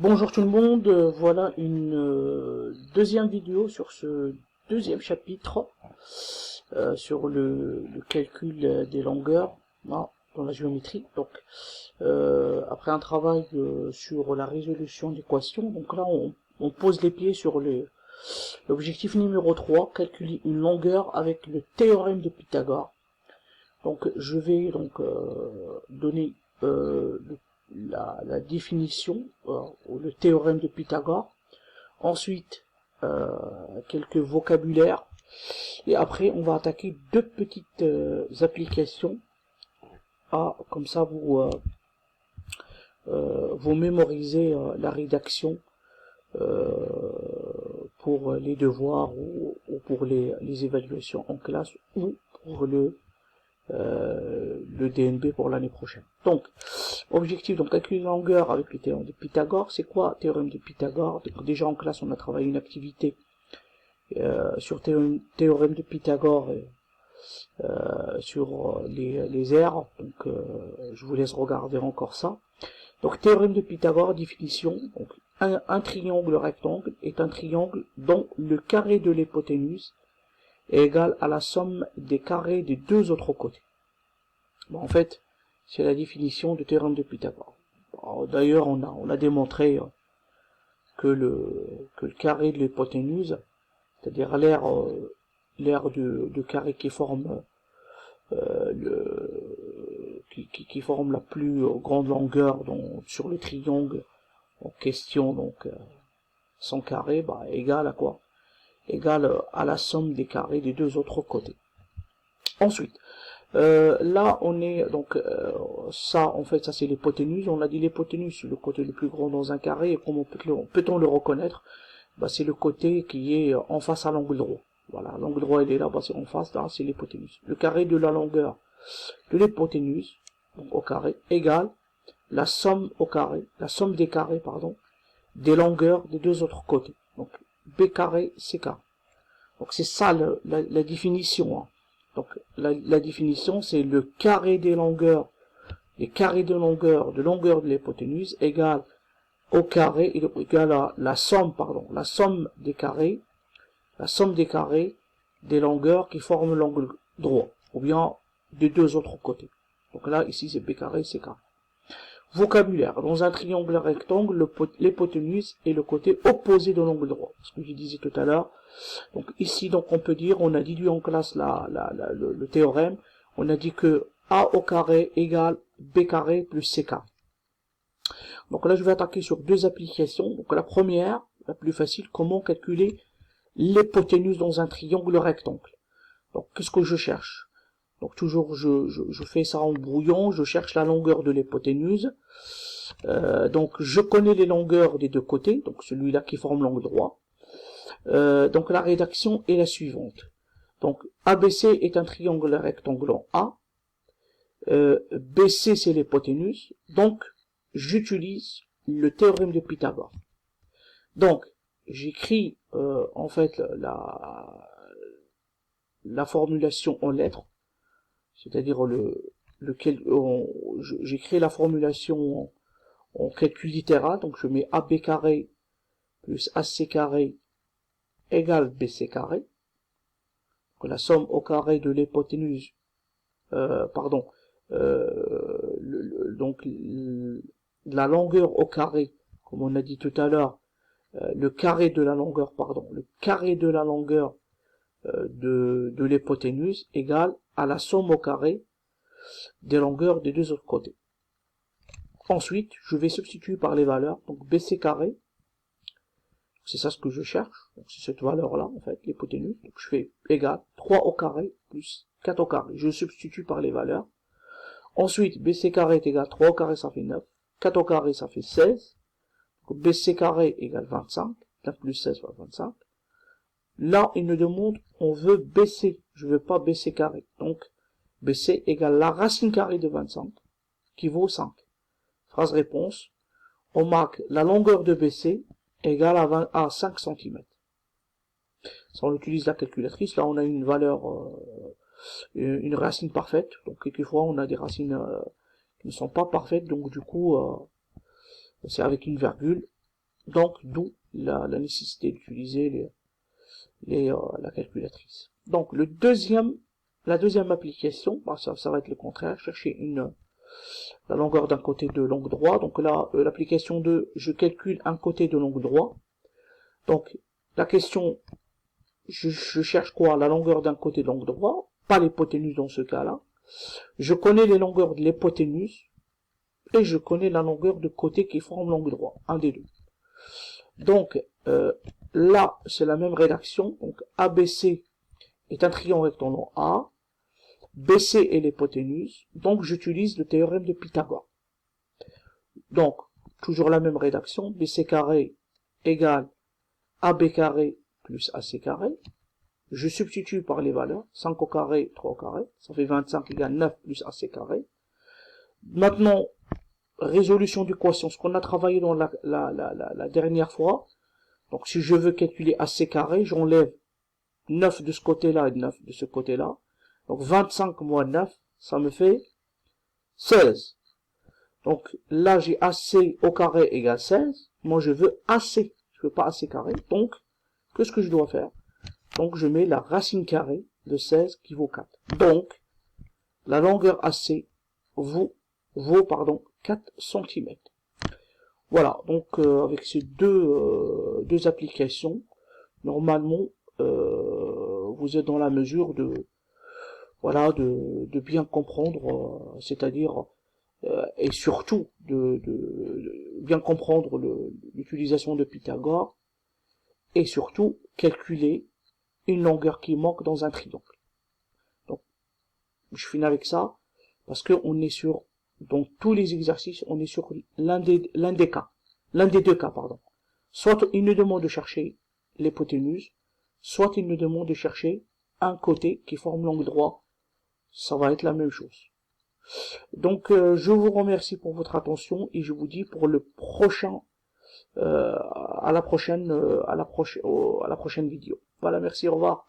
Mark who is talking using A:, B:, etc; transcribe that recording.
A: Bonjour tout le monde, voilà une deuxième vidéo sur ce deuxième chapitre sur le calcul des longueurs dans la géométrie. Donc après un travail sur la résolution d'équations, donc là on pose les pieds sur l'objectif numéro 3, calculer une longueur avec le théorème de Pythagore. Donc je vais donner la définition, ou le théorème de Pythagore, ensuite quelques vocabulaires, et après on va attaquer deux petites applications. Comme ça vous mémorisez la rédaction pour les devoirs ou pour les évaluations en classe ou pour le DNB pour l'année prochaine. Donc, objectif, donc calculer la longueur avec le théorème de Pythagore. C'est quoi théorème de Pythagore? Déjà en classe, on a travaillé une activité sur théorème de Pythagore sur les aires. Donc, je vous laisse regarder encore ça. Donc, théorème de Pythagore, définition. Donc, un triangle rectangle est un triangle dont le carré de l'hypoténuse est égal à la somme des carrés des deux autres côtés. Bon, en fait, c'est la définition du théorème de Pythagore. D'ailleurs, on a démontré que le carré de l'hypoténuse, c'est-à-dire l'aire de carré qui forme qui forme la plus grande longueur sur le triangle en question, donc son carré, égale à quoi? Égale à la somme des carrés des deux autres côtés. Ensuite, là on est donc ça en fait ça c'est l'hypoténuse. On a dit l'hypoténuse c'est le côté le plus grand dans un carré, et comment peut-on le reconnaître? C'est le côté qui est en face à l'angle droit. Voilà, l'angle droit il est là, c'est en face, là c'est l'hypoténuse. Le carré de la longueur de l'hypoténuse, donc au carré, égale la somme au carré, la somme des carrés, pardon, des longueurs des deux autres côtés. Donc B carré, C carré. Donc c'est ça la définition. Donc la définition c'est le carré des longueurs, les carrés de longueur de l'hypoténuse égale au carré, égale à la somme des carrés, des longueurs qui forment l'angle droit, ou bien des deux autres côtés. Donc là, ici c'est B carré, C carré. Vocabulaire. Dans un triangle rectangle, l'hypoténuse est le côté opposé de l'angle droit. Ce que je disais tout à l'heure. Donc ici, donc on peut dire, on a déduit en classe le théorème. On a dit que A au carré égale B carré plus C carré. Donc là, je vais attaquer sur deux applications. Donc la première, la plus facile, comment calculer l'hypoténuse dans un triangle rectangle. Donc qu'est-ce que je cherche? Donc toujours, je fais ça en brouillon, je cherche la longueur de l'hypoténuse. Donc je connais les longueurs des deux côtés, donc celui-là qui forme l'angle droit. Donc la rédaction est la suivante. Donc ABC est un triangle rectangle A. BC c'est l'hypoténuse. Donc j'utilise le théorème de Pythagore. Donc j'écris en fait la formulation en lettres. C'est-à-dire j'écris la formulation en calcul littéral, donc je mets AB carré plus AC carré égale BC carré. Donc la somme au carré de l'hypoténuse, donc la longueur au carré, comme on a dit tout à l'heure, le carré de la longueur de l'hypoténuse égale à la somme au carré des longueurs des deux autres côtés. Ensuite, je vais substituer par les valeurs, donc BC carré, c'est ça ce que je cherche, donc c'est cette valeur-là, en fait, l'hypoténuse, donc je fais égal 3 au carré plus 4 au carré, je substitue par les valeurs. Ensuite, BC carré est égal 3 au carré, ça fait 9, 4 au carré, ça fait 16, donc BC carré égale 25, 9 plus 16 fois 25. Là, il nous demande, on veut BC, je ne veux pas BC carré, donc BC égale la racine carrée de 25, qui vaut 5. Phrase réponse, on marque la longueur de BC égale à 5 cm. Si on utilise la calculatrice, là on a une valeur, une racine parfaite, donc quelquefois on a des racines qui ne sont pas parfaites, donc du coup c'est avec une virgule, Donc, d'où la nécessité d'utiliser la calculatrice. Donc, la deuxième application, bah, ça va être le contraire, chercher la longueur d'un côté de l'angle droit. Donc là, l'application 2, je calcule un côté de l'angle droit. Donc, la question, je cherche quoi? La longueur d'un côté de l'angle droit, pas l'hypoténuse dans ce cas-là. Je connais les longueurs de l'hypoténuse, et je connais la longueur de côté qui forme l'angle droit, un des deux. Donc, là, c'est la même rédaction. Donc, ABC est un triangle rectangle A. BC est l'hypoténuse. Donc, j'utilise le théorème de Pythagore. Donc, toujours la même rédaction. BC carré égale AB carré plus AC carré. Je substitue par les valeurs. 5 au carré, 3 au carré. Ça fait 25 égale 9 plus AC carré. Maintenant, résolution du quotient. Ce qu'on a travaillé dans la dernière fois. Donc, si je veux calculer AC carré, j'enlève 9 de ce côté-là et 9 de ce côté-là. Donc, 25 moins 9, ça me fait 16. Donc, là, j'ai AC au carré égale 16. Moi, je veux AC. Je veux pas AC carré. Donc, qu'est-ce que je dois faire? Donc, je mets la racine carrée de 16 qui vaut 4. Donc, la longueur AC vaut 4 cm. Voilà, donc avec ces deux applications, normalement, vous êtes dans la mesure de bien comprendre, c'est-à-dire et surtout de bien comprendre l'utilisation de Pythagore et surtout calculer une longueur qui manque dans un triangle. Donc, je finis avec ça parce que on est sur dans tous les exercices, on est sur l'un des deux cas, pardon. Soit il nous demande de chercher l'hypoténuse, soit il nous demande de chercher un côté qui forme l'angle droit. Ça va être la même chose. Donc, je vous remercie pour votre attention et je vous dis pour le prochain, à la prochaine vidéo. Voilà, merci, au revoir.